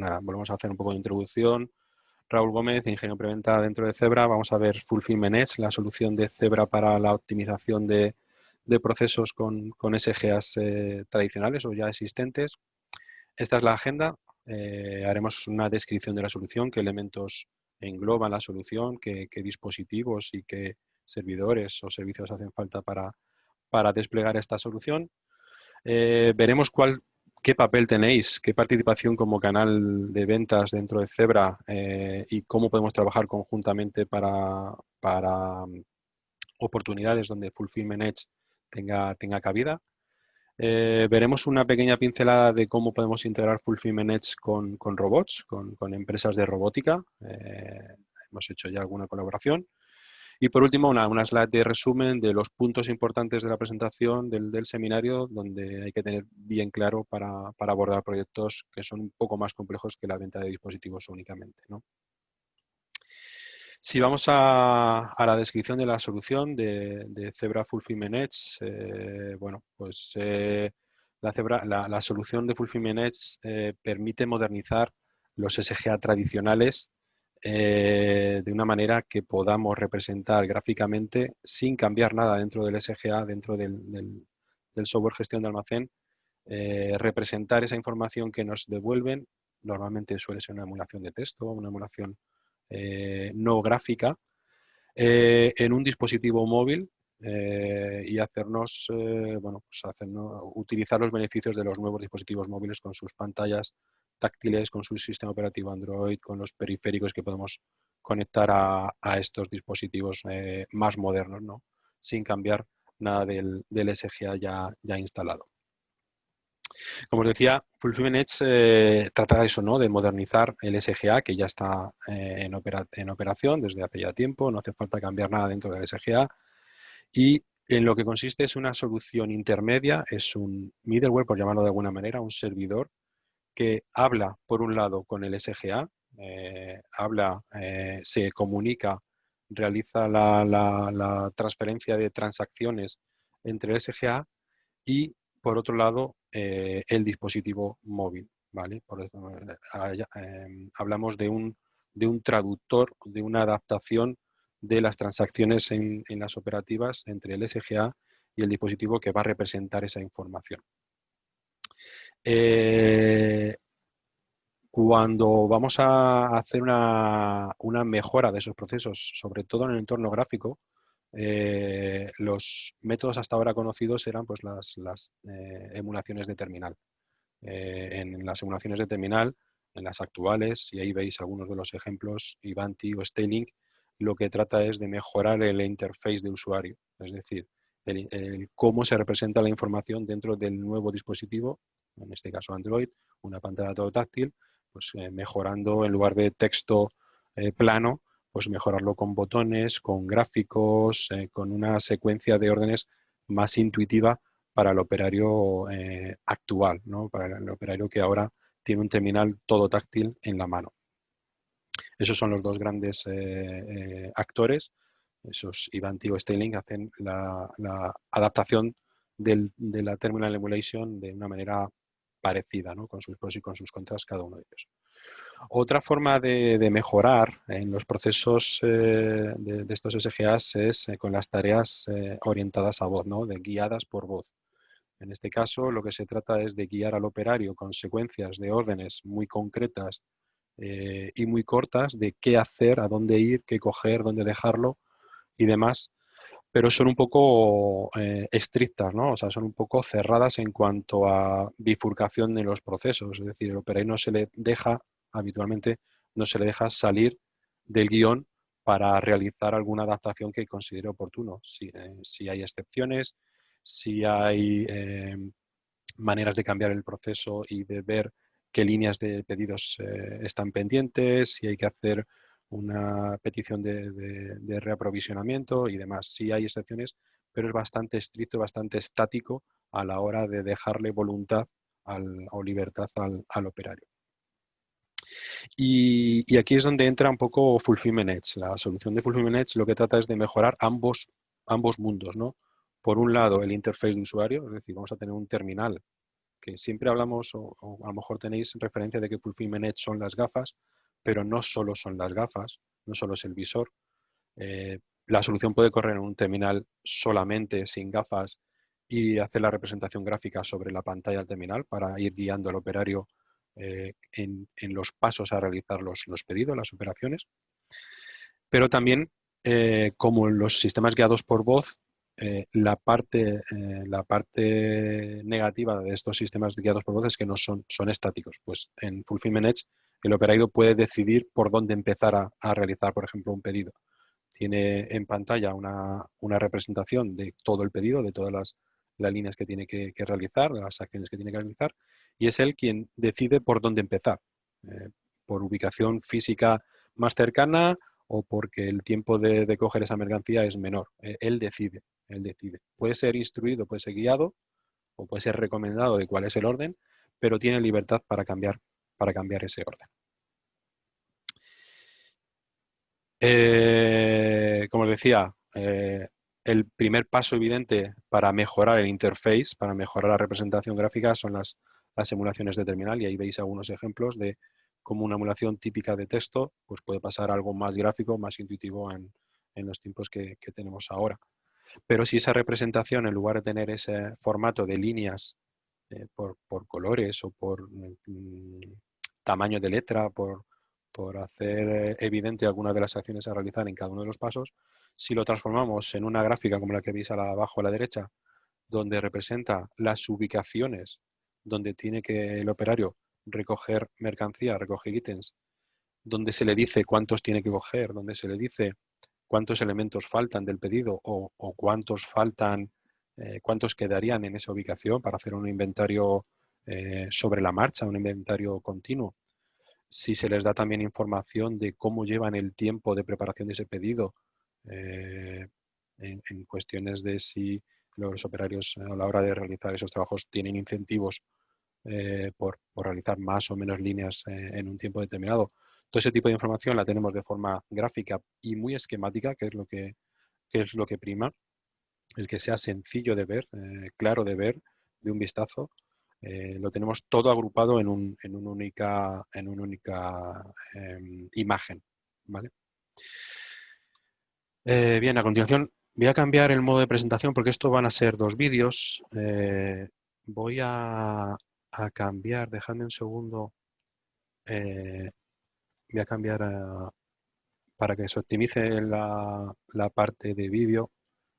nada, volvemos a hacer un poco de introducción. Raúl Gómez, ingeniero preventa dentro de Zebra. Vamos a ver Fulfillment Edge, la solución de Zebra para la optimización de procesos con SGAs tradicionales o ya existentes. Esta es la agenda. Haremos una descripción de la solución, qué elementos engloban la solución, qué dispositivos y qué servidores o servicios hacen falta para desplegar esta solución. Veremos qué papel tenéis, qué participación como canal de ventas dentro de Zebra y cómo podemos trabajar conjuntamente para oportunidades donde Fulfillment Edge tenga cabida. Veremos una pequeña pincelada de cómo podemos integrar Fulfillment Edge con robots, con empresas de robótica. Hemos hecho ya alguna colaboración. Y por último, una slide de resumen de los puntos importantes de la presentación del seminario, donde hay que tener bien claro para abordar proyectos que son un poco más complejos que la venta de dispositivos únicamente, ¿no? Si vamos a la descripción de la solución de Zebra Fulfillment Edge, bueno, pues la solución de Fulfillment Edge permite modernizar los SGA tradicionales de una manera que podamos representar gráficamente sin cambiar nada dentro del SGA, dentro del software gestión de almacén, representar esa información que nos devuelven. Normalmente suele ser una emulación de texto, una emulación no gráfica, en un dispositivo móvil y hacernos, bueno, pues utilizar los beneficios de los nuevos dispositivos móviles con sus pantallas táctiles, con su sistema operativo Android, con los periféricos que podemos conectar a estos dispositivos más modernos, ¿no? Sin cambiar nada del SGA ya instalado. Como os decía, Fulfillment Edge trata de eso, ¿no? De modernizar el SGA, que ya está en operación desde hace ya tiempo, no hace falta cambiar nada dentro del SGA. Y en lo que consiste es una solución intermedia, es un middleware, por llamarlo de alguna manera, un servidor que habla, por un lado, con el SGA, se comunica, realiza la transferencia de transacciones entre el SGA y, por otro lado, el dispositivo móvil, ¿vale? Hablamos de un traductor, de una adaptación de las transacciones en las operativas entre el SGA y el dispositivo que va a representar esa información. Cuando vamos a hacer una mejora de esos procesos, sobre todo en el entorno gráfico, los métodos hasta ahora conocidos eran pues, las emulaciones de terminal. En las emulaciones de terminal, en las actuales, y ahí veis algunos de los ejemplos, Ivanti o Steilink, lo que trata es de mejorar el interface de usuario, es decir, el cómo se representa la información dentro del nuevo dispositivo, en este caso Android, una pantalla todo táctil, pues mejorando en lugar de texto plano, pues mejorarlo con botones, con gráficos, con una secuencia de órdenes más intuitiva para el operario actual, ¿no? Para el operario que ahora tiene un terminal todo táctil en la mano. Esos son los dos grandes actores. Esos Ivanti o Steilink hacen la adaptación de la Terminal Emulation de una manera parecida, ¿no? Con sus pros y con sus contras cada uno de ellos. Otra forma de mejorar en los procesos de estos SGAs es con las tareas orientadas a voz, ¿no? Guiadas por voz. En este caso, lo que se trata es de guiar al operario con secuencias de órdenes muy concretas y muy cortas de qué hacer, a dónde ir, qué coger, dónde dejarlo y demás, pero son un poco estrictas, ¿no? O sea, son un poco cerradas en cuanto a bifurcación de los procesos. Es decir, el operario no se le deja, habitualmente, no se le deja salir del guión para realizar alguna adaptación que considere oportuno. Si hay excepciones, si hay maneras de cambiar el proceso y de ver qué líneas de pedidos están pendientes, si hay que hacer una petición de reaprovisionamiento y demás. Sí hay excepciones, pero es bastante estricto, bastante estático a la hora de dejarle voluntad o libertad al operario. Y aquí es donde entra un poco Fulfillment Edge. La solución de Fulfillment Edge lo que trata es de mejorar ambos mundos, ¿no? Por un lado, el interface de usuario, es decir, vamos a tener un terminal que siempre hablamos, o a lo mejor tenéis referencia de que Fulfillment Edge son las gafas, pero no solo son las gafas, no solo es el visor. La solución puede correr en un terminal solamente sin gafas y hacer la representación gráfica sobre la pantalla del terminal para ir guiando al operario en los pasos a realizar los pedidos, las operaciones. Pero también, como en los sistemas guiados por voz, la parte negativa de estos sistemas guiados por voz es que no son estáticos. Pues en Fulfillment Edge el operario puede decidir por dónde empezar a realizar, por ejemplo, un pedido. Tiene en pantalla una representación de todo el pedido, de todas las líneas que tiene que realizar, de las acciones que tiene que realizar, y es él quien decide por dónde empezar, por ubicación física más cercana o porque el tiempo de coger esa mercancía es menor. Él decide. Puede ser instruido, puede ser guiado o puede ser recomendado de cuál es el orden, pero tiene libertad para cambiar ese orden. Como os decía, el primer paso evidente para mejorar el interface, para mejorar la representación gráfica, son las emulaciones de terminal, y ahí veis algunos ejemplos de cómo una emulación típica de texto pues puede pasar a algo más gráfico, más intuitivo en los tiempos que tenemos ahora. Pero si esa representación, en lugar de tener ese formato de líneas por colores o por tamaño de letra, por hacer evidente algunas de las acciones a realizar en cada uno de los pasos, si lo transformamos en una gráfica como la que veis abajo a la derecha, donde representa las ubicaciones donde tiene que el operario recoger mercancía, recoger ítems, donde se le dice cuántos tiene que coger, donde se le dice cuántos elementos faltan del pedido o cuántos faltan, cuántos quedarían en esa ubicación para hacer un inventario sobre la marcha, un inventario continuo. Si se les da también información de cómo llevan el tiempo de preparación de ese pedido, en cuestiones de si los operarios a la hora de realizar esos trabajos tienen incentivos por realizar más o menos líneas en un tiempo determinado. Todo ese tipo de información la tenemos de forma gráfica y muy esquemática, que es lo que prima, el que sea sencillo de ver, claro de ver, de un vistazo. Lo tenemos todo agrupado en una única imagen, ¿vale? Bien, a continuación voy a cambiar el modo de presentación porque esto van a ser 2 vídeos. Voy a cambiar, dejadme un segundo, voy a cambiar para que se optimice la parte de vídeo.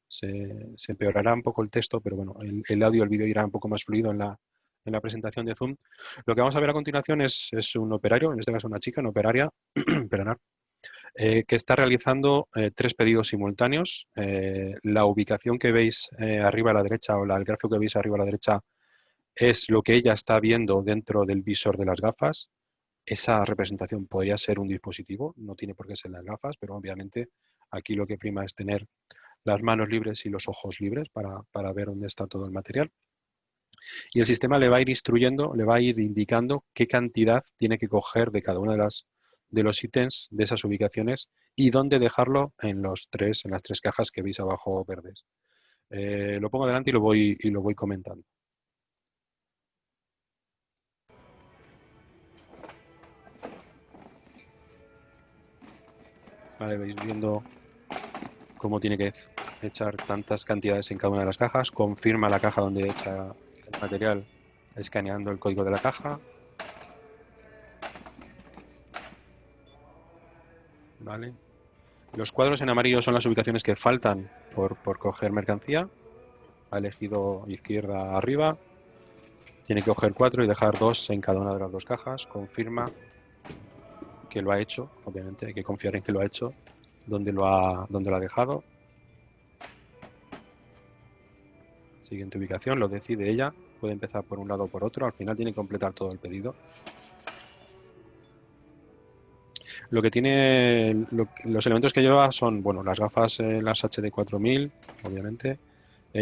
Se empeorará un poco el texto, pero bueno, el audio y el vídeo irá un poco más fluido en la presentación de Zoom. Lo que vamos a ver a continuación es un operario, en este caso una chica, una operaria, perdonad, que está realizando 3 pedidos simultáneos. La ubicación que veis arriba a la derecha, o el gráfico que veis arriba a la derecha, es lo que ella está viendo dentro del visor de las gafas. Esa representación podría ser un dispositivo, no tiene por qué ser las gafas, pero obviamente aquí lo que prima es tener las manos libres y los ojos libres para ver dónde está todo el material. Y el sistema le va a ir instruyendo, le va a ir indicando qué cantidad tiene que coger de cada una de los ítems de esas ubicaciones y dónde dejarlo en las 3 cajas que veis abajo verdes. Lo pongo delante y lo voy comentando. Vale, veis viendo cómo tiene que echar tantas cantidades en cada una de las cajas. Confirma la caja donde echa el material escaneando el código de la caja. Vale. Los cuadros en amarillo son las ubicaciones que faltan por coger mercancía. Ha elegido izquierda arriba. Tiene que coger 4 y dejar 2 en cada una de las 2 cajas. Confirma que lo ha hecho. Obviamente hay que confiar en que lo ha hecho. Donde lo ha dejado. Siguiente ubicación, lo decide ella. Puede empezar por un lado o por otro. Al final tiene que completar todo el pedido. Lo que tiene, los elementos que lleva son, bueno, las gafas, las HD 4000, obviamente,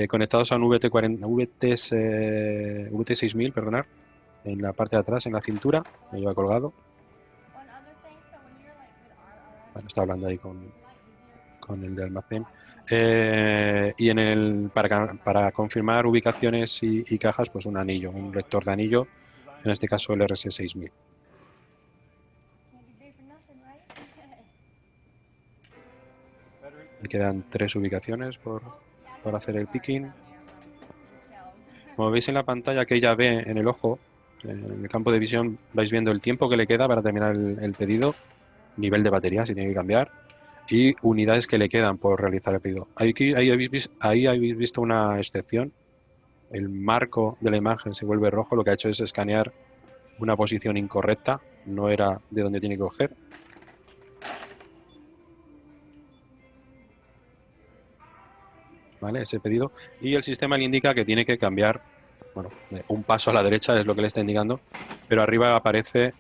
conectados a un VT6000, perdonad, en la parte de atrás, en la cintura, me lleva colgado. Bueno, está hablando ahí con el de almacén. Y para confirmar ubicaciones y cajas, pues un anillo, un lector de anillo, en este caso el RS6000. Me quedan 3 ubicaciones por hacer el picking. Como veis en la pantalla que ella ve en el ojo, en el campo de visión, vais viendo el tiempo que le queda para terminar el pedido, nivel de batería si tiene que cambiar, y unidades que le quedan por realizar el pedido. Ahí habéis visto una excepción. El marco de la imagen se vuelve rojo, lo que ha hecho es escanear una posición incorrecta, no era de donde tiene que coger. ¿Vale? Ese pedido. Y el sistema le indica que tiene que cambiar, bueno, un paso a la derecha es lo que le está indicando, pero arriba aparece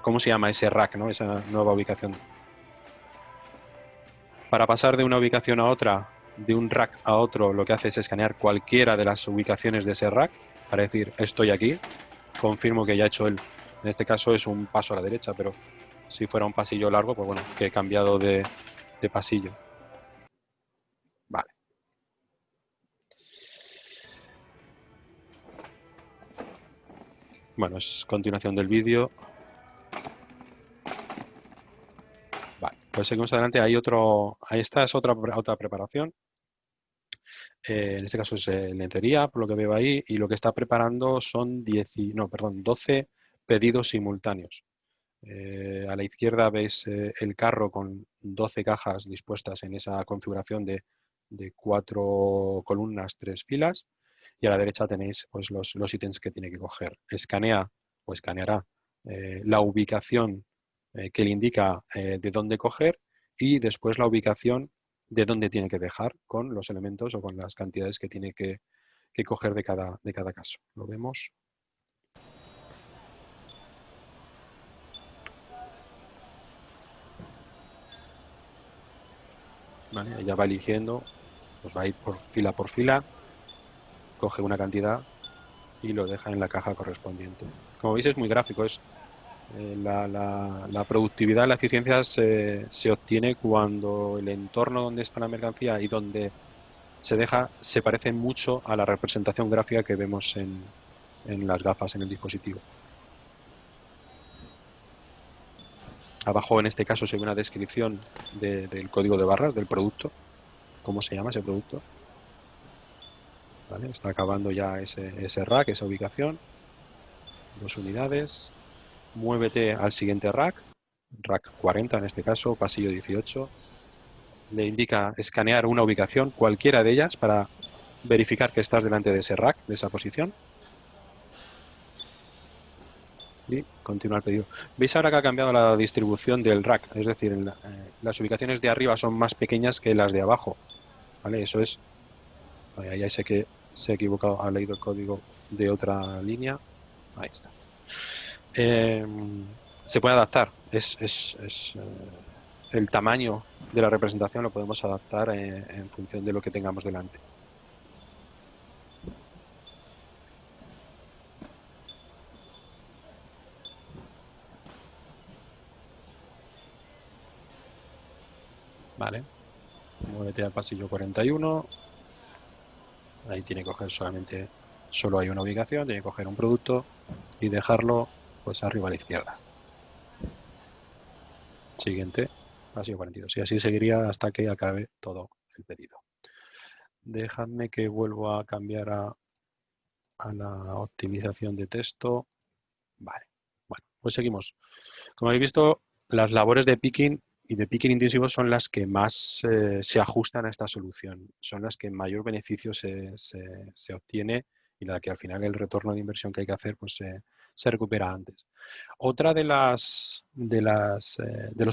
cómo se llama ese rack, ¿no? Esa nueva ubicación. Para pasar de una ubicación a otra, de un rack a otro, lo que hace es escanear cualquiera de las ubicaciones de ese rack para decir, estoy aquí, confirmo que ya he hecho en este caso es un paso a la derecha, pero si fuera un pasillo largo, pues bueno, que he cambiado de pasillo. Vale. Bueno, es continuación del vídeo. Vale, pues seguimos adelante. Esta es otra preparación. En este caso es lencería, por lo que veo ahí, y lo que está preparando son 12 pedidos simultáneos. A la izquierda veis el carro con 12 cajas dispuestas en esa configuración de 4 columnas, 3 filas, y a la derecha tenéis pues, los ítems que tiene que coger. Escanea o escaneará la ubicación que le indica de dónde coger y después la ubicación de dónde tiene que dejar con los elementos o con las cantidades que tiene que coger de cada caso. Lo vemos. ¿Vale? Ella va eligiendo, pues va a ir por fila, coge una cantidad y lo deja en la caja correspondiente. Como veis es muy gráfico, la productividad, la eficiencia se obtiene cuando el entorno donde está la mercancía y donde se deja se parece mucho a la representación gráfica que vemos en las gafas en el dispositivo. Abajo en este caso se ve una descripción del código de barras del producto, cómo se llama ese producto. ¿Vale? Está acabando ya ese rack, esa ubicación. 2 unidades. Muévete al siguiente rack, rack 40 en este caso, pasillo 18. Le indica escanear una ubicación, cualquiera de ellas, para verificar que estás delante de ese rack, de esa posición. Y continúa el pedido. ¿Veis ahora que ha cambiado la distribución del rack? Es decir, las ubicaciones de arriba son más pequeñas que las de abajo. ¿Vale? Eso es... Ahí sé que se ha equivocado, ha leído el código de otra línea. Ahí está. Se puede adaptar. El tamaño de la representación lo podemos adaptar en función de lo que tengamos delante. Vale. Muévete al pasillo 41. Ahí tiene que coger solo hay una ubicación, tiene que coger un producto y dejarlo pues arriba a la izquierda. Siguiente, pasillo 42. Y así seguiría hasta que acabe todo el pedido. Dejadme que vuelva a cambiar a la optimización de texto. Vale. Bueno, pues seguimos. Como habéis visto, las labores de picking y de picking intensivo son las que más se ajustan a esta solución. Son las que mayor beneficio se obtiene y la que al final el retorno de inversión que hay que hacer pues se recupera antes. Otra de los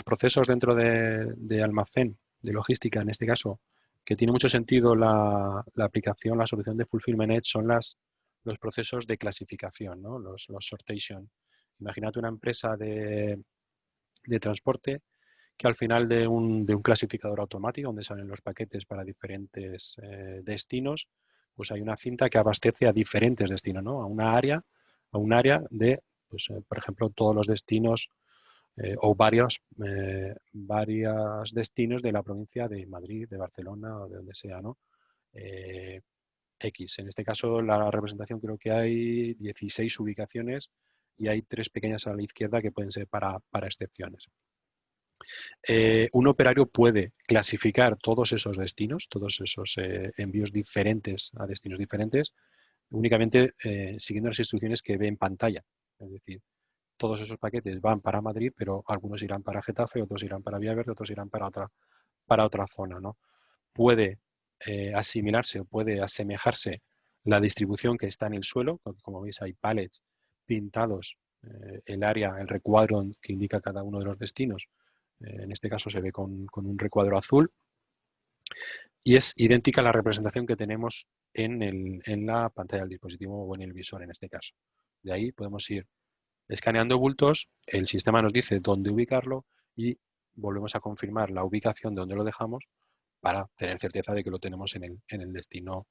procesos dentro de almacén, de logística en este caso, que tiene mucho sentido la aplicación, la solución de Fulfillment Edge son los procesos de clasificación, ¿no? Los sortation. Imagínate una empresa de transporte que al final de un clasificador automático donde salen los paquetes para diferentes destinos, pues hay una cinta que abastece a diferentes destinos, ¿no? A un área de, pues, por ejemplo, todos los destinos o varios destinos de la provincia de Madrid, de Barcelona o de donde sea, ¿no? X. En este caso, la representación creo que hay 16 ubicaciones y hay 3 pequeñas a la izquierda que pueden ser para excepciones. Un operario puede clasificar todos esos destinos, todos esos envíos diferentes a destinos diferentes, únicamente siguiendo las instrucciones que ve en pantalla. Es decir, todos esos paquetes van para Madrid, pero algunos irán para Getafe, otros irán para Villaverde, otros irán para otra zona, ¿no? Puede asimilarse o puede asemejarse la distribución que está en el suelo, como veis hay pallets pintados, el área, el recuadro que indica cada uno de los destinos, en este caso se ve con un recuadro azul, y es idéntica a la representación que tenemos en la pantalla del dispositivo o en el visor en este caso. De ahí podemos ir escaneando bultos, el sistema nos dice dónde ubicarlo y volvemos a confirmar la ubicación de donde lo dejamos para tener certeza de que lo tenemos en el destino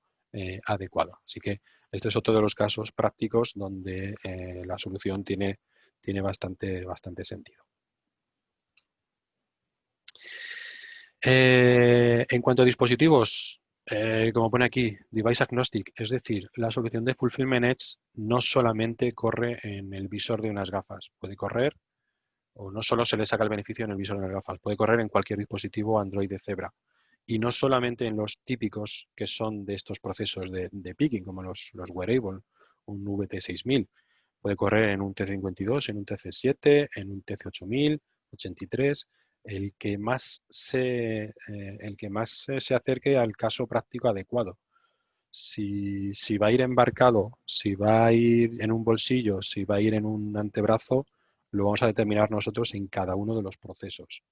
adecuado. Así que este es otro de los casos prácticos donde la solución tiene bastante sentido. En cuanto a dispositivos, como pone aquí, device agnostic, es decir, la solución de Fulfillment Edge no solamente corre en el visor de unas gafas, puede correr, o no solo se le saca el beneficio en el visor de unas gafas, puede correr en cualquier dispositivo Android de Zebra. Y no solamente en los típicos que son de estos procesos de picking, como los wearable, un VT6000. Puede correr en un T52, en un TC7, en un TC8000, 83, el que más se acerque al caso práctico adecuado. Si va a ir embarcado, si va a ir en un bolsillo, si va a ir en un antebrazo, lo vamos a determinar nosotros en cada uno de los procesos.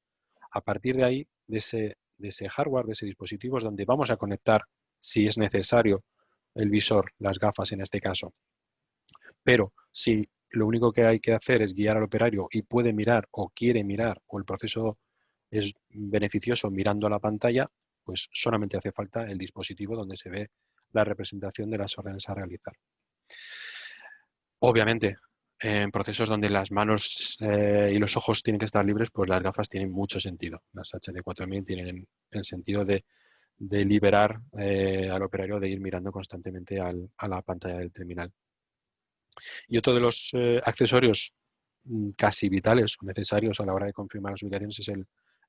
A partir de ahí, de ese hardware, de ese dispositivo, es donde vamos a conectar, si es necesario, el visor, las gafas en este caso. Pero si lo único que hay que hacer es guiar al operario y puede mirar o quiere mirar o el proceso es beneficioso mirando a la pantalla, pues solamente hace falta el dispositivo donde se ve la representación de las órdenes a realizar. Obviamente, en procesos donde las manos y los ojos tienen que estar libres, pues las gafas tienen mucho sentido. Las HD4000 tienen el sentido de liberar al operario de ir mirando constantemente a la pantalla del terminal. Y otro de los accesorios casi vitales o necesarios a la hora de confirmar las ubicaciones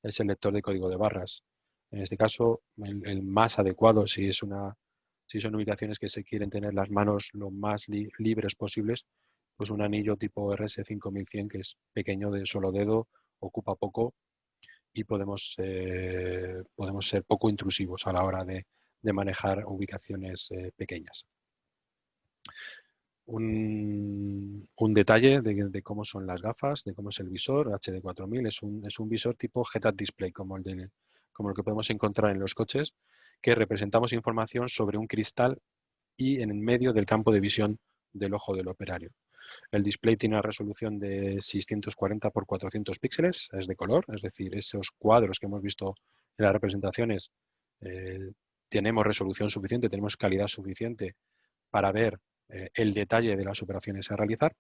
es el lector de código de barras. En este caso, el más adecuado, si son ubicaciones que se quieren tener las manos lo más libres posibles, pues un anillo tipo RS5100 que es pequeño de solo dedo, ocupa poco y podemos ser poco intrusivos a la hora de manejar ubicaciones pequeñas. Un detalle de cómo son las gafas, de cómo es el visor HD4000, es un visor tipo head-up display, como lo que podemos encontrar en los coches, que representamos información sobre un cristal y en el medio del campo de visión del ojo del operario. El display tiene una resolución de 640 por 400 píxeles, es de color, es decir, esos cuadros que hemos visto en las representaciones, tenemos resolución suficiente, tenemos calidad suficiente para ver el detalle de las operaciones a realizar.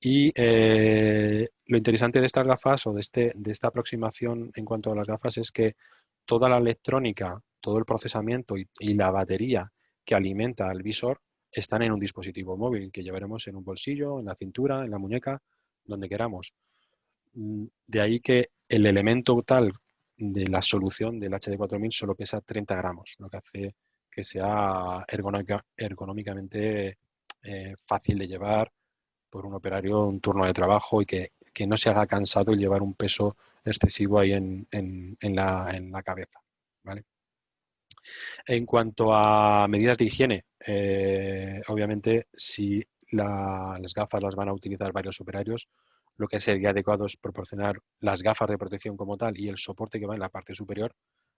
Y lo interesante de estas gafas o de esta aproximación en cuanto a las gafas es que toda la electrónica, todo el procesamiento y la batería que alimenta al visor están en un dispositivo móvil que llevaremos en un bolsillo, en la cintura, en la muñeca, donde queramos. De ahí que el elemento tal de la solución del HD4000 solo pesa 30 gramos, lo que hace que sea ergonómicamente fácil de llevar por un operario, un turno de trabajo y que no se haga cansado el llevar un peso excesivo ahí en la cabeza, ¿vale? En cuanto a medidas de higiene, obviamente si las gafas las van a utilizar varios operarios, lo que sería adecuado es proporcionar las gafas de protección como tal y el soporte que va en la parte superior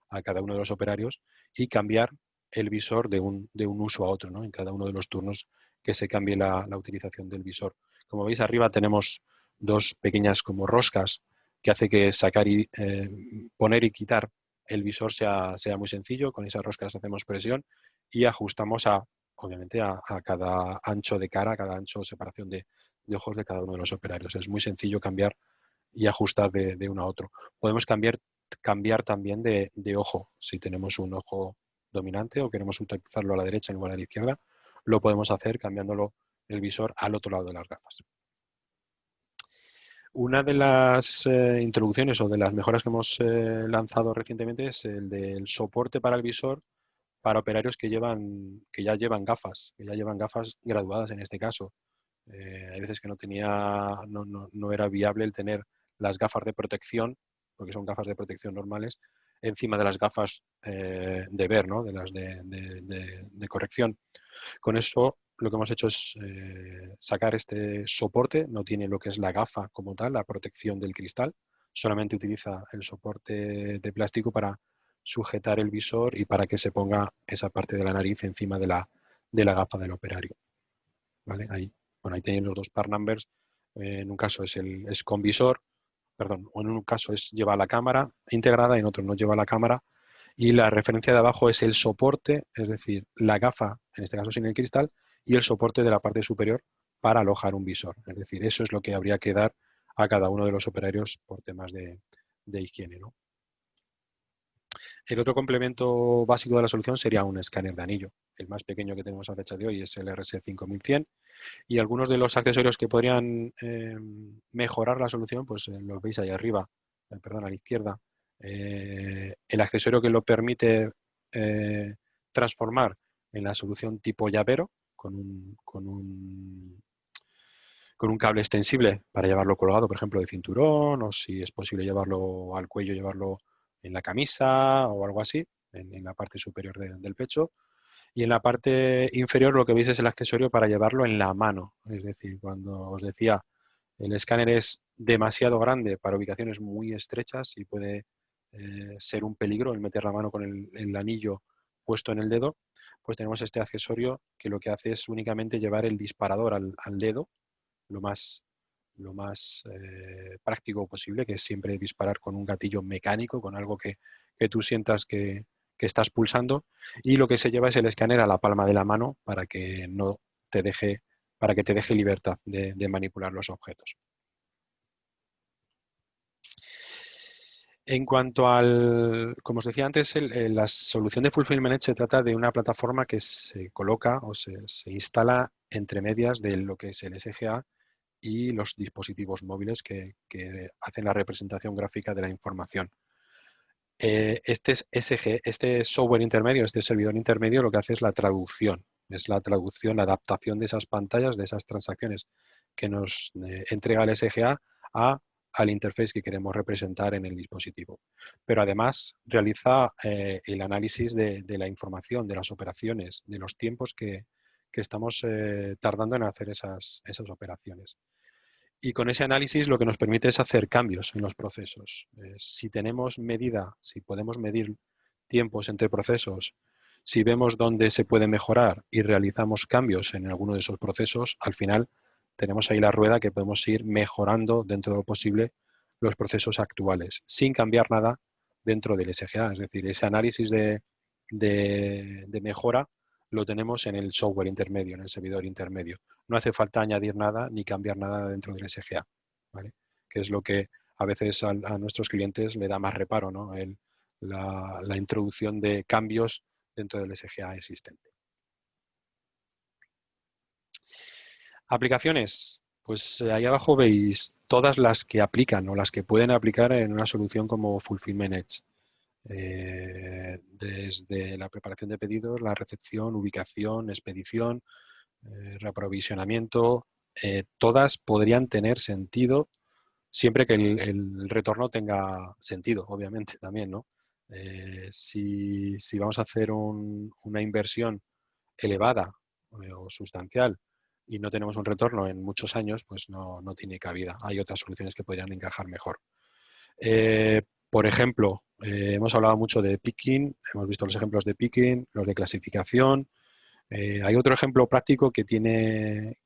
a cada uno de los operarios y cambiar el visor de un uso a otro, ¿no? En cada uno de los turnos que se cambie la utilización del visor. Como veis arriba tenemos dos pequeñas como roscas que hace que sacar y poner y quitar el visor sea muy sencillo. Con esas roscas hacemos presión y ajustamos obviamente a cada ancho de cara, a cada ancho de separación de de ojos de cada uno de los operarios. Es muy sencillo cambiar y ajustar de uno a otro. Podemos cambiar también de ojo. Si tenemos un ojo dominante o queremos utilizarlo a la derecha en lugar de a la izquierda, lo podemos hacer cambiándolo el visor al otro lado de las gafas. Una de las introducciones o de las mejoras que hemos lanzado recientemente es el del soporte para el visor para operarios que ya llevan gafas graduadas en este caso. Hay veces que no era viable el tener las gafas de protección, porque son gafas de protección normales, encima de las gafas de ver, ¿no? De las de corrección. Con eso lo que hemos hecho es sacar este soporte, no tiene lo que es la gafa como tal, la protección del cristal, solamente utiliza el soporte de plástico para sujetar el visor y para que se ponga esa parte de la nariz encima de la gafa del operario. ¿Vale? Ahí tenéis los dos part numbers. En un caso es con visor, perdón, o en un caso lleva la cámara integrada y en otro no lleva la cámara. Y la referencia de abajo es el soporte, es decir, la gafa, en este caso sin el cristal, y el soporte de la parte superior para alojar un visor. Es decir, eso es lo que habría que dar a cada uno de los operarios por temas de higiene, ¿no? El otro complemento básico de la solución sería un escáner de anillo. El más pequeño que tenemos a fecha de hoy es el RS5100 y algunos de los accesorios que podrían mejorar la solución, pues los veis ahí arriba, perdón, a la izquierda. El accesorio que lo permite transformar en la solución tipo llavero con un cable extensible para llevarlo colgado, por ejemplo, de cinturón, o si es posible llevarlo al cuello, llevarlo en la camisa o algo así, en la parte superior del pecho. Y en la parte inferior lo que veis es el accesorio para llevarlo en la mano. Es decir, cuando os decía, el escáner es demasiado grande para ubicaciones muy estrechas y puede ser un peligro el meter la mano con el anillo puesto en el dedo, pues tenemos este accesorio que lo que hace es únicamente llevar el disparador al dedo lo más práctico posible, que es siempre disparar con un gatillo mecánico, con algo que tú sientas que estás pulsando, y lo que se lleva es el escáner a la palma de la mano para que no te deje, para que te deje libertad de manipular los objetos. En cuanto como os decía antes, la solución de Fulfillment Edge se trata de una plataforma que se coloca o se instala entre medias de lo que es el SGA y los dispositivos móviles que hacen la representación gráfica de la información. Este software intermedio, este servidor intermedio, lo que hace es la traducción, la adaptación de esas pantallas, de esas transacciones que nos entrega el SGA al interface que queremos representar en el dispositivo. Pero además realiza el análisis de la información, de las operaciones, de los tiempos que estamos tardando en hacer esas operaciones. Y con ese análisis lo que nos permite es hacer cambios en los procesos. Si podemos medir tiempos entre procesos, si vemos dónde se puede mejorar y realizamos cambios en alguno de esos procesos, al final tenemos ahí la rueda que podemos ir mejorando dentro de lo posible los procesos actuales, sin cambiar nada dentro del SGA. Es decir, ese análisis de mejora lo tenemos en el software intermedio, en el servidor intermedio. No hace falta añadir nada ni cambiar nada dentro del SGA, ¿vale? Que es lo que a veces a nuestros clientes le da más reparo, ¿no? La introducción de cambios dentro del SGA existente. Aplicaciones. Pues ahí abajo veis todas las que aplican o las que pueden aplicar en una solución como Fulfillment Edge. Desde la preparación de pedidos, la recepción, ubicación, expedición, reaprovisionamiento, todas podrían tener sentido siempre que el retorno tenga sentido, obviamente, también, ¿no? Si vamos a hacer una inversión elevada o sustancial y no tenemos un retorno en muchos años, pues no tiene cabida. Hay otras soluciones que podrían encajar mejor. Por ejemplo, hemos hablado mucho de picking, hemos visto los ejemplos de picking, los de clasificación. Hay otro ejemplo práctico que tiene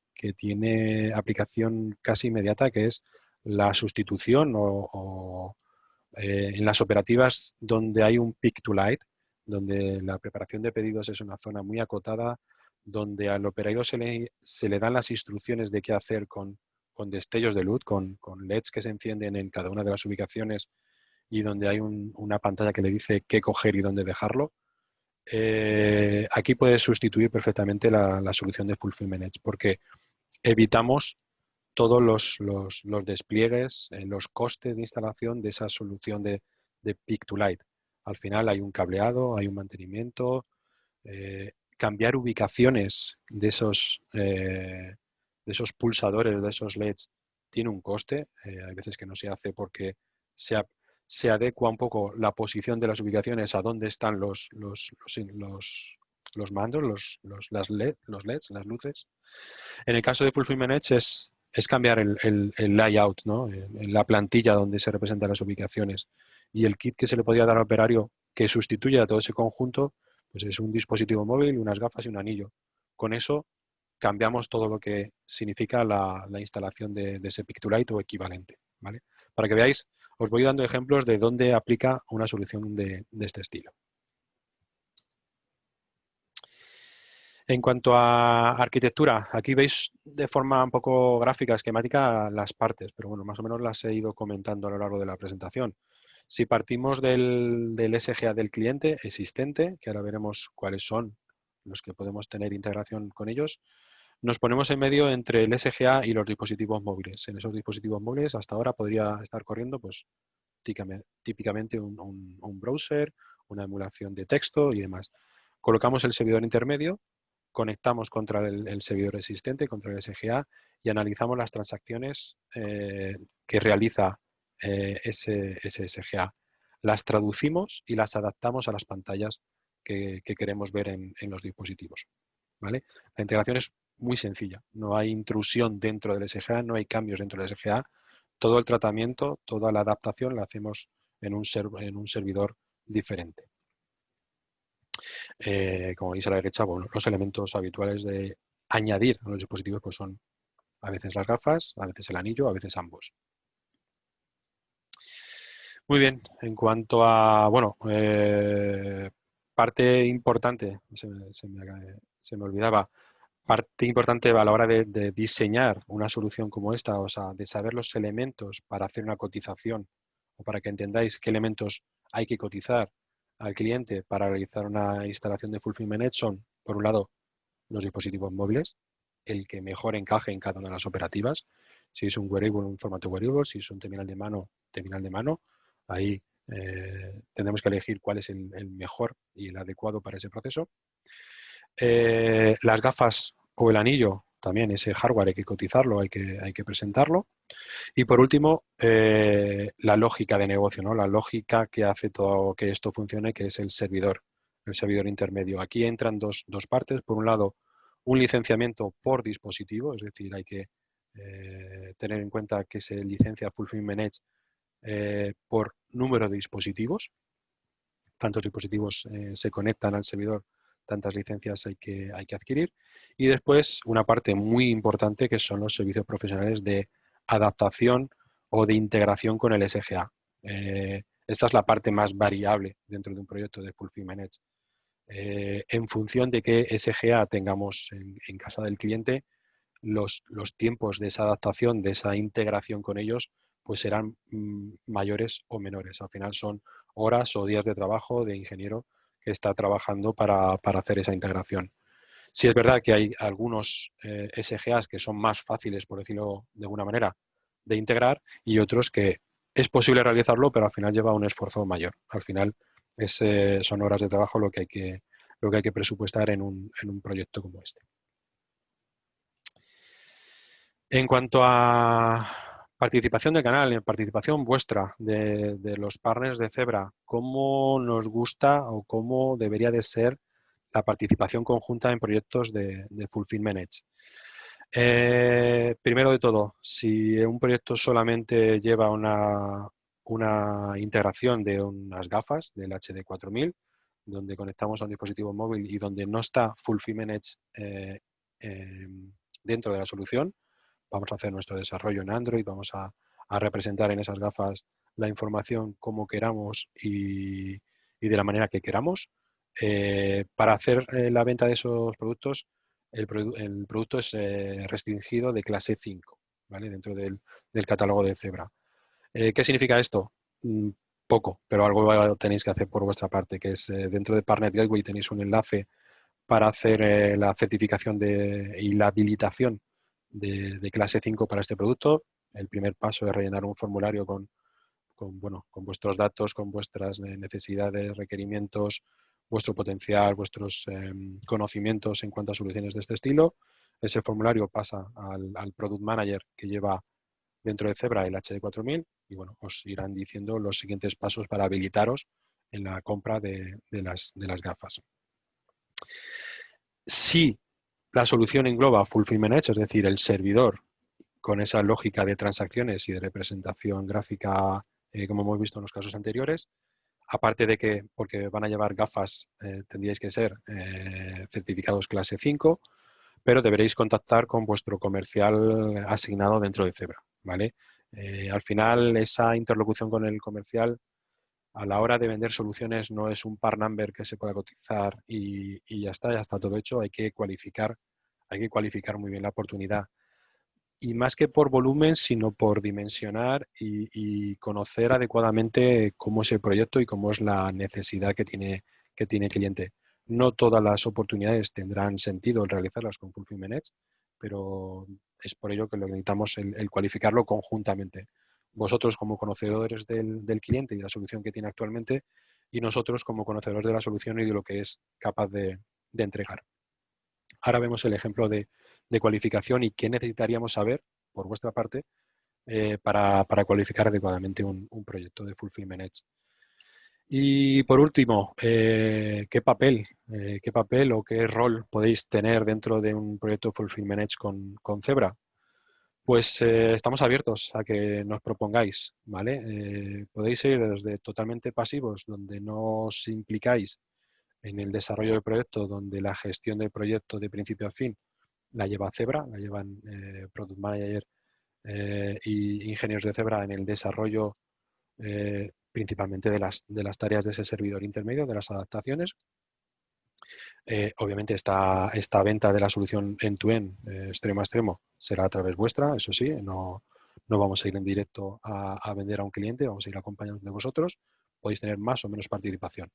aplicación casi inmediata, que es la sustitución en las operativas donde hay un pick to light, donde la preparación de pedidos es una zona muy acotada, donde al operario se le dan las instrucciones de qué hacer con destellos de luz, con LEDs que se encienden en cada una de las ubicaciones y donde hay una pantalla que le dice qué coger y dónde dejarlo. Aquí puedes sustituir perfectamente la solución de Fulfillment Edge, porque evitamos todos los despliegues, los costes de instalación de esa solución de Pick to Light. Al final hay un cableado, hay un mantenimiento, cambiar ubicaciones de esos pulsadores, de esos LEDs, tiene un coste. Hay veces que no se hace porque se adecua un poco la posición de las ubicaciones a dónde están los mandos, los LEDs, las luces. En el caso de Fulfillment Edge es cambiar el layout, ¿no? En la plantilla donde se representan las ubicaciones. Y el kit que se le podía dar al operario que sustituye a todo ese conjunto, pues es un dispositivo móvil, unas gafas y un anillo. Con eso cambiamos todo lo que significa la instalación de ese Pick to Light o equivalente, ¿vale? Para que veáis, os voy dando ejemplos de dónde aplica una solución de este estilo. En cuanto a arquitectura, aquí veis de forma un poco gráfica, esquemática, las partes, pero bueno, más o menos las he ido comentando a lo largo de la presentación. Si partimos del SGA del cliente existente, que ahora veremos cuáles son los que podemos tener integración con ellos, nos ponemos en medio entre el SGA y los dispositivos móviles. En esos dispositivos móviles hasta ahora podría estar corriendo pues, típicamente un browser, una emulación de texto y demás. Colocamos el servidor intermedio, conectamos contra el servidor existente, contra el SGA, y analizamos las transacciones que realiza ese SGA. Las traducimos y las adaptamos a las pantallas que queremos ver en los dispositivos, ¿vale? La integración es muy sencilla. No hay intrusión dentro del SGA, no hay cambios dentro del SGA. Todo el tratamiento, toda la adaptación la hacemos en un servidor diferente. Como veis a la derecha, bueno, los elementos habituales de añadir a los dispositivos pues son a veces las gafas, a veces el anillo, a veces ambos. Muy bien, en cuanto a, bueno, parte importante, se me olvidaba, parte importante a la hora de diseñar una solución como esta, o sea, de saber los elementos para hacer una cotización o para que entendáis qué elementos hay que cotizar al cliente para realizar una instalación de Fulfillment Edge son, por un lado, los dispositivos móviles, el que mejor encaje en cada una de las operativas. Si es un wearable, un formato wearable, si es un terminal de mano, ahí tendremos que elegir cuál es el mejor y el adecuado para ese proceso. Las gafas o el anillo, también ese hardware hay que cotizarlo, hay que presentarlo. Y por último, la lógica de negocio, ¿no? La lógica que hace todo que esto funcione, que es el servidor intermedio. Aquí entran dos partes. Por un lado, un licenciamiento por dispositivo, es decir, hay que tener en cuenta que se licencia Fulfillment Edge por número de dispositivos. Tantos dispositivos se conectan al servidor, tantas licencias hay que adquirir. Y después, una parte muy importante que son los servicios profesionales de adaptación o de integración con el SGA. Esta es la parte más variable dentro de un proyecto de Fulfillment Edge. En función de qué SGA tengamos en casa del cliente, los tiempos de esa adaptación, de esa integración con ellos, pues serán mayores o menores. Al final son horas o días de trabajo de ingeniero que está trabajando para hacer esa integración. Sí es verdad que hay algunos SGAs que son más fáciles, por decirlo de alguna manera, de integrar y otros que es posible realizarlo, pero al final lleva un esfuerzo mayor. Al final son horas de trabajo lo que hay que presupuestar en un proyecto como este. En cuanto a participación del canal, participación vuestra de los partners de Zebra, ¿cómo nos gusta o cómo debería de ser la participación conjunta en proyectos de Fulfillment Edge? Primero de todo, si un proyecto solamente lleva una integración de unas gafas del HD 4000, donde conectamos a un dispositivo móvil y donde no está Fulfillment Edge dentro de la solución, vamos a hacer nuestro desarrollo en Android, vamos a representar en esas gafas la información como queramos y de la manera que queramos. Para hacer la venta de esos productos, el producto es restringido de clase 5, ¿vale? Dentro del catálogo de Zebra. ¿Qué significa esto? Poco, pero algo tenéis que hacer por vuestra parte, que es dentro de Partner Gateway tenéis un enlace para hacer la certificación y la habilitación de clase 5 para este producto. El primer paso es rellenar un formulario con vuestros datos, con vuestras necesidades, requerimientos, vuestro potencial, vuestros conocimientos en cuanto a soluciones de este estilo. Ese formulario pasa al Product Manager que lleva dentro de Zebra el HD4000 y bueno, os irán diciendo los siguientes pasos para habilitaros en la compra de las gafas. Si la solución engloba Fulfillment Edge, es decir, el servidor con esa lógica de transacciones y de representación gráfica, como hemos visto en los casos anteriores, aparte de que, porque van a llevar gafas, tendríais que ser certificados clase 5, pero deberéis contactar con vuestro comercial asignado dentro de Zebra, ¿vale? Al final, esa interlocución con el comercial a la hora de vender soluciones no es un par number que se pueda cotizar y ya está todo hecho. Hay que cualificar muy bien la oportunidad. Y más que por volumen, sino por dimensionar y conocer adecuadamente cómo es el proyecto y cómo es la necesidad que tiene el cliente. No todas las oportunidades tendrán sentido el realizarlas con Fulfillment Edge, pero es por ello que lo necesitamos el cualificarlo conjuntamente. Vosotros como conocedores del cliente y de la solución que tiene actualmente y nosotros como conocedores de la solución y de lo que es capaz de entregar. Ahora vemos el ejemplo de cualificación y qué necesitaríamos saber, por vuestra parte, para cualificar adecuadamente un proyecto de Fulfillment Edge. Y por último, ¿qué papel o qué rol podéis tener dentro de un proyecto Fulfillment Edge con Zebra? Pues estamos abiertos a que nos propongáis, ¿vale? Podéis ir desde totalmente pasivos, donde no os implicáis en el desarrollo del proyecto, donde la gestión del proyecto de principio a fin la lleva Zebra, la llevan Product Manager y ingenieros de Zebra en el desarrollo principalmente de las tareas de ese servidor intermedio, de las adaptaciones. Obviamente esta venta de la solución end-to-end, extremo a extremo, será a través vuestra, eso sí, no vamos a ir en directo a vender a un cliente, vamos a ir acompañados de vosotros, podéis tener más o menos participación.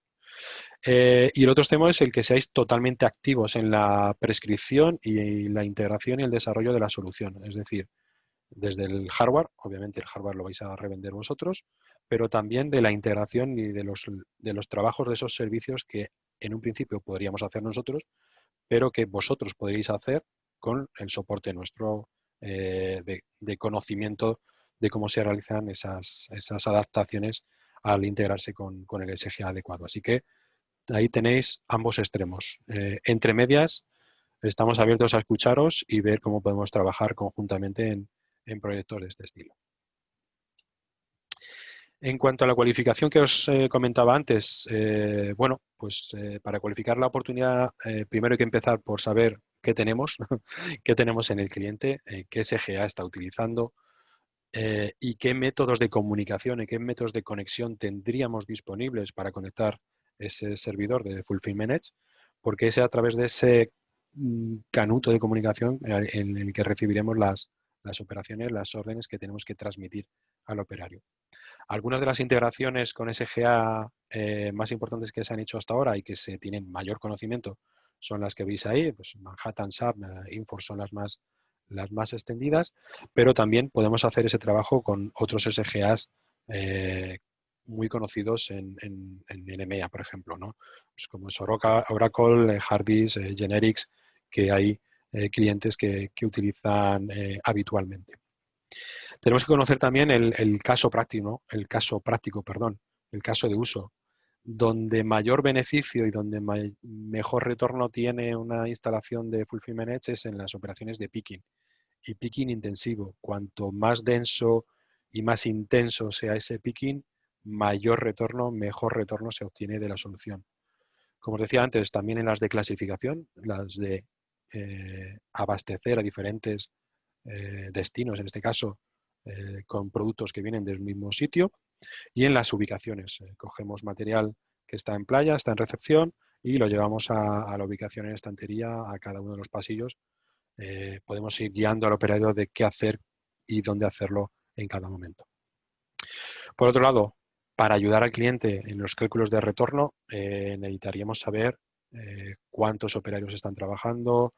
Y el otro extremo es el que seáis totalmente activos en la prescripción y la integración y el desarrollo de la solución. Es decir, desde el hardware, obviamente el hardware lo vais a revender vosotros, pero también de la integración y de los trabajos de esos servicios que en un principio podríamos hacer nosotros, pero que vosotros podréis hacer con el soporte nuestro de conocimiento de cómo se realizan esas adaptaciones al integrarse con el SGA adecuado. Así que ahí tenéis ambos extremos. Entre medias, estamos abiertos a escucharos y ver cómo podemos trabajar conjuntamente en proyectos de este estilo. En cuanto a la cualificación que os comentaba antes, bueno, pues para cualificar la oportunidad, primero hay que empezar por saber qué tenemos, qué tenemos en el cliente, qué SGA está utilizando y qué métodos de comunicación y qué métodos de conexión tendríamos disponibles para conectar ese servidor de Fulfillment Edge, porque es a través de ese canuto de comunicación en el que recibiremos las operaciones, las órdenes que tenemos que transmitir al operario. Algunas de las integraciones con SGA más importantes que se han hecho hasta ahora y que se tienen mayor conocimiento son las que veis ahí, pues Manhattan, SAP, Inforce son las más extendidas, pero también podemos hacer ese trabajo con otros SGAs muy conocidos en EMEA, por ejemplo, ¿no? Pues como es Oracle, Hardys, Generics, que hay clientes que utilizan habitualmente. Tenemos que conocer también el caso práctico, el caso de uso, donde mayor beneficio y donde mejor retorno tiene una instalación de Fulfillment Edge es en las operaciones de picking y picking intensivo. Cuanto más denso y más intenso sea ese picking, mayor retorno, mejor retorno se obtiene de la solución. Como os decía antes, también en las de clasificación, las de abastecer a diferentes destinos, en este caso, con productos que vienen del mismo sitio, y en las ubicaciones. Cogemos material que está en playa, está en recepción, y lo llevamos a la ubicación en estantería, a cada uno de los pasillos. Podemos ir guiando al operario de qué hacer y dónde hacerlo en cada momento. Por otro lado, para ayudar al cliente en los cálculos de retorno, necesitaríamos saber cuántos operarios están trabajando,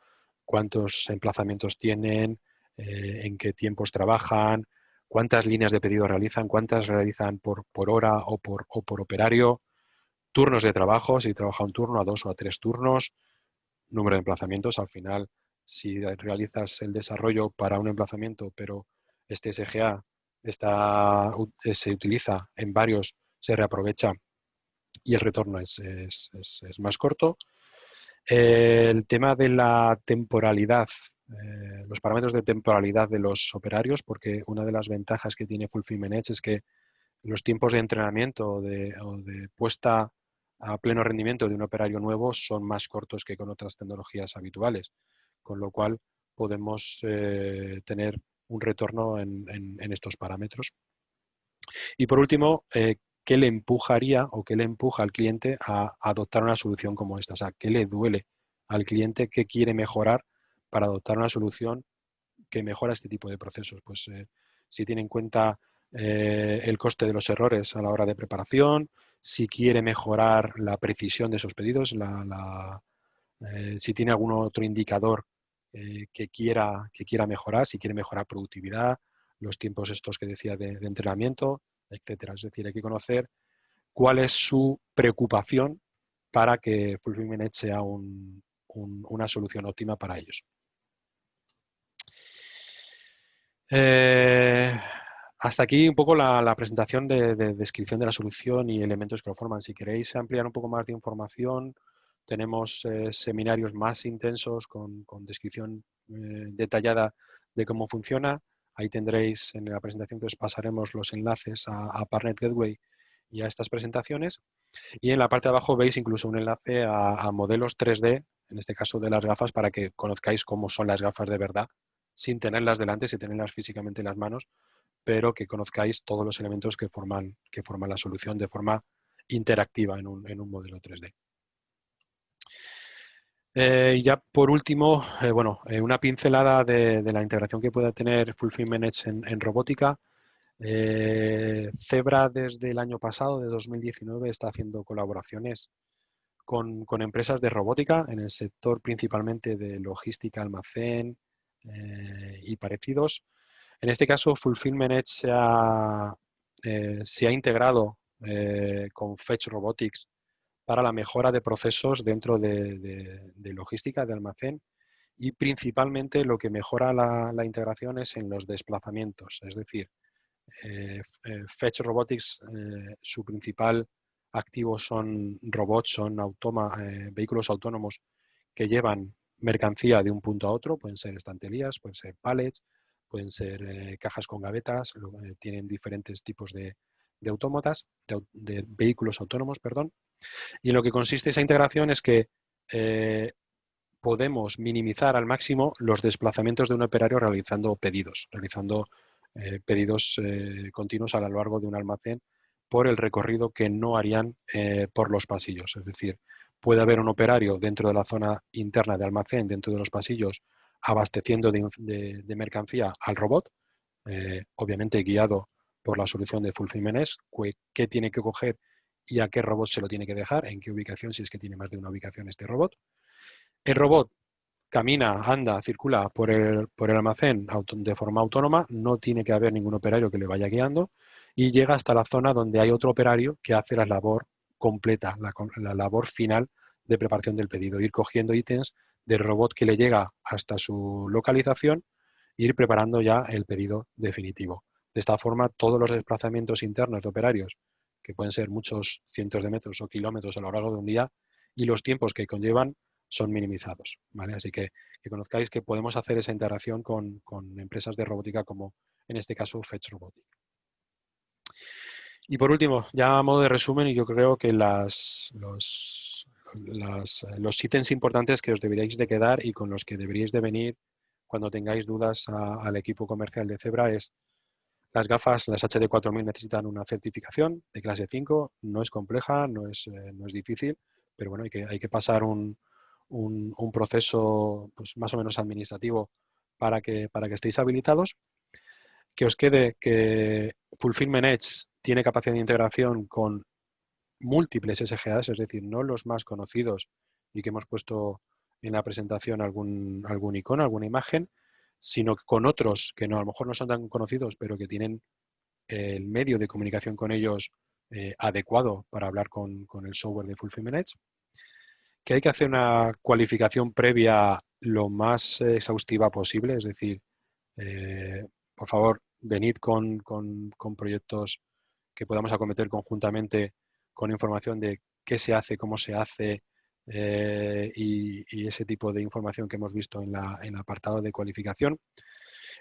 cuántos emplazamientos tienen, en qué tiempos trabajan, cuántas líneas de pedido realizan, cuántas realizan por hora o por operario, turnos de trabajo, si trabaja un turno, a 2 o a 3 turnos, número de emplazamientos. Al final, si realizas el desarrollo para un emplazamiento, pero este SGA se utiliza en varios, se reaprovecha y el retorno es más corto. El tema de la temporalidad, los parámetros de temporalidad de los operarios, porque una de las ventajas que tiene Fulfillment Edge es que los tiempos de entrenamiento o de puesta a pleno rendimiento de un operario nuevo son más cortos que con otras tecnologías habituales, con lo cual podemos tener un retorno en estos parámetros. Y por último, ¿qué le empujaría o qué le empuja al cliente a adoptar una solución como esta? O sea, ¿qué le duele al cliente? ¿Qué quiere mejorar para adoptar una solución que mejora este tipo de procesos? Pues si tiene en cuenta el coste de los errores a la hora de preparación, si quiere mejorar la precisión de esos pedidos, si tiene algún otro indicador que quiera mejorar, si quiere mejorar productividad, los tiempos estos que decía de entrenamiento, etcétera. Es decir, hay que conocer cuál es su preocupación para que Fulfillment Edge sea una solución óptima para ellos. Hasta aquí un poco la presentación de descripción de la solución y elementos que lo forman. Si queréis ampliar un poco más de información, tenemos seminarios más intensos con descripción detallada de cómo funciona. Ahí tendréis en la presentación que os pasaremos los enlaces a Partner Gateway y a estas presentaciones. Y en la parte de abajo veis incluso un enlace a modelos 3D, en este caso de las gafas, para que conozcáis cómo son las gafas de verdad, sin tenerlas delante, sin tenerlas físicamente en las manos, pero que conozcáis todos los elementos que forman la solución de forma interactiva en un modelo 3D. Ya por último, una pincelada de la integración que pueda tener Fulfillment Edge en robótica. Zebra desde el año pasado, de 2019, está haciendo colaboraciones con empresas de robótica en el sector principalmente de logística, almacén y parecidos. En este caso, Fulfillment Edge se ha integrado con Fetch Robotics para la mejora de procesos dentro de logística, de almacén, y principalmente lo que mejora la integración es en los desplazamientos. Es decir, Fetch Robotics, su principal activo son robots, son vehículos autónomos que llevan mercancía de un punto a otro, pueden ser estanterías, pueden ser pallets, pueden ser cajas con gavetas, tienen diferentes tipos de autómatas, de vehículos autónomos, perdón. Y en lo que consiste esa integración es que podemos minimizar al máximo los desplazamientos de un operario realizando pedidos continuos a lo largo de un almacén por el recorrido que no harían por los pasillos. Es decir, puede haber un operario dentro de la zona interna de almacén, dentro de los pasillos, abasteciendo de mercancía al robot, obviamente guiado por la solución de Fulfillment Edge, qué tiene que coger y a qué robot se lo tiene que dejar, en qué ubicación, si es que tiene más de una ubicación este robot. El robot camina, anda, circula por el almacén de forma autónoma, no tiene que haber ningún operario que le vaya guiando y llega hasta la zona donde hay otro operario que hace la labor completa, la labor final de preparación del pedido, ir cogiendo ítems del robot que le llega hasta su localización e ir preparando ya el pedido definitivo. De esta forma, todos los desplazamientos internos de operarios, que pueden ser muchos cientos de metros o kilómetros a lo largo de un día, y los tiempos que conllevan son minimizados, ¿vale? Así que conozcáis que podemos hacer esa integración con empresas de robótica como en este caso Fetch Robotics. Y por último, ya a modo de resumen, yo creo que los ítems importantes que os deberíais de quedar y con los que deberíais de venir cuando tengáis dudas al equipo comercial de Zebra es: las gafas, las HD 4000, necesitan una certificación de clase 5, no es compleja, no es difícil, pero bueno, hay que pasar un proceso pues, más o menos administrativo para que estéis habilitados. que os quede que Fulfillment Edge tiene capacidad de integración con múltiples SGAs, es decir, no los más conocidos y que hemos puesto en la presentación algún icono, alguna imagen, sino con otros que no, a lo mejor no son tan conocidos, pero que tienen el medio de comunicación con ellos adecuado para hablar con el software de Fulfillment Edge, que hay que hacer una cualificación previa lo más exhaustiva posible, es decir, por favor, venid con proyectos que podamos acometer conjuntamente con información de qué se hace, cómo se hace y ese tipo de información que hemos visto en el apartado de cualificación.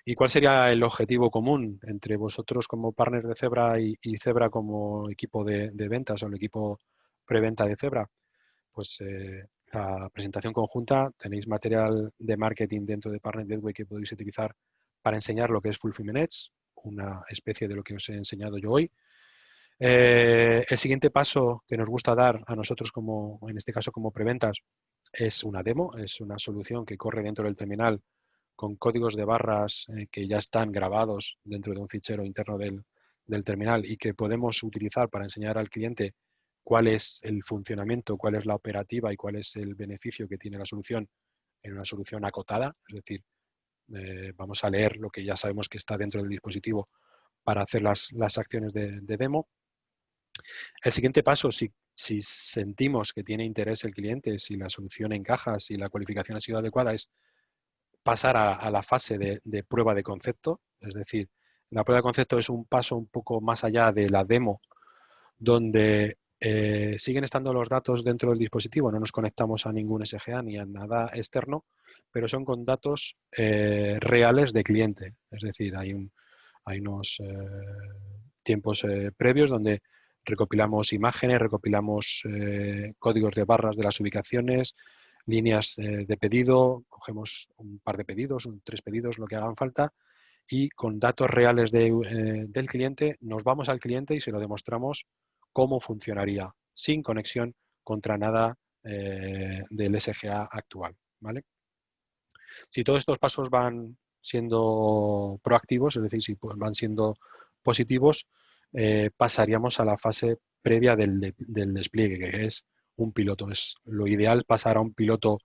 ¿Y cuál sería el objetivo común entre vosotros como partners de Zebra y Zebra como equipo de ventas o el equipo preventa de Zebra? Pues la presentación conjunta, tenéis material de marketing dentro de Partner Gateway que podéis utilizar para enseñar lo que es Fulfillment Edge, una especie de lo que os he enseñado yo hoy. El siguiente paso que nos gusta dar a nosotros, como en este caso como preventas, es una demo, es una solución que corre dentro del terminal con códigos de barras que ya están grabados dentro de un fichero interno del terminal y que podemos utilizar para enseñar al cliente cuál es el funcionamiento, cuál es la operativa y cuál es el beneficio que tiene la solución en una solución acotada. Es decir, vamos a leer lo que ya sabemos que está dentro del dispositivo para hacer las acciones de demo. El siguiente paso, si sentimos que tiene interés el cliente, si la solución encaja, si la cualificación ha sido adecuada, es pasar a la fase de prueba de concepto. Es decir, la prueba de concepto es un paso un poco más allá de la demo, donde siguen estando los datos dentro del dispositivo, no nos conectamos a ningún SGA ni a nada externo, pero son con datos reales de cliente. Es decir, hay unos tiempos previos donde recopilamos imágenes, recopilamos códigos de barras de las ubicaciones, líneas de pedido, cogemos un par de pedidos, 3 pedidos, lo que hagan falta, y con datos reales del cliente nos vamos al cliente y se lo demostramos cómo funcionaría sin conexión contra nada del SGA actual. ¿Vale? Si todos estos pasos van siendo proactivos, es decir, si van siendo positivos, pasaríamos a la fase previa del despliegue, que es un piloto. Es lo ideal pasar a un piloto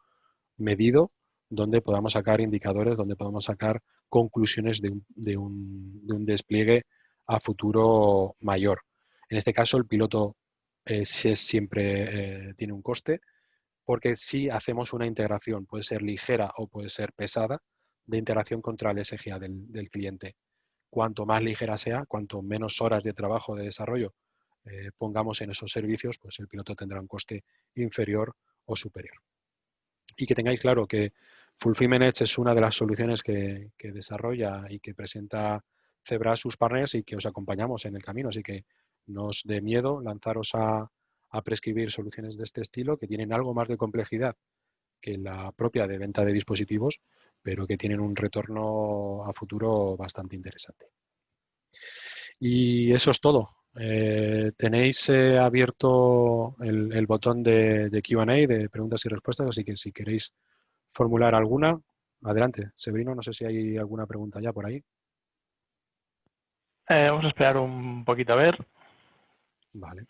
medido donde podamos sacar indicadores, donde podamos sacar conclusiones de un despliegue a futuro mayor. En este caso, el piloto siempre tiene un coste, porque si hacemos una integración, puede ser ligera o puede ser pesada, de integración contra el SGA del cliente. Cuanto más ligera sea, cuanto menos horas de trabajo de desarrollo pongamos en esos servicios, pues el piloto tendrá un coste inferior o superior. Y que tengáis claro que Fulfillment Edge es una de las soluciones que desarrolla y que presenta Zebra a sus partners y que os acompañamos en el camino. Así que no os dé miedo lanzaros a prescribir soluciones de este estilo que tienen algo más de complejidad que la propia de venta de dispositivos, pero que tienen un retorno a futuro bastante interesante. Y eso es todo. Tenéis abierto el botón de Q&A, de preguntas y respuestas, así que si queréis formular alguna, adelante. Severino, no sé si hay alguna pregunta ya por ahí. Vamos a esperar un poquito a ver. Vale.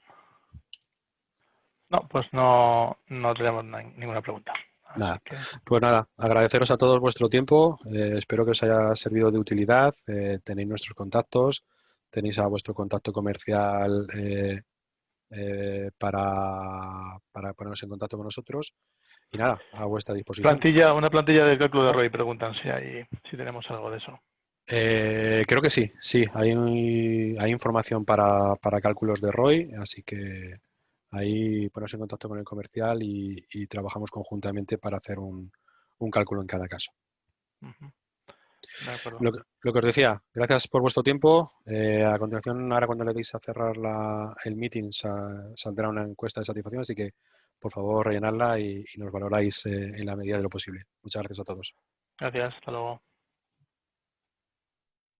No, pues no tenemos ninguna pregunta. Nada. Así que... Pues nada, agradeceros a todos vuestro tiempo. Espero que os haya servido de utilidad. Tenéis nuestros contactos, tenéis a vuestro contacto comercial para poneros en contacto con nosotros. Y nada, a vuestra disposición. Una plantilla de cálculo de ROI, preguntan si tenemos algo de eso. Creo que sí, hay información para cálculos de ROI, así que ahí poneros en contacto con el comercial y trabajamos conjuntamente para hacer un cálculo en cada caso. De acuerdo. Lo que os decía, gracias por vuestro tiempo. A continuación, ahora cuando le deis a cerrar el meeting, saldrá una encuesta de satisfacción, así que por favor rellenadla y nos valoráis en la medida de lo posible. Muchas gracias a todos. Gracias, hasta luego.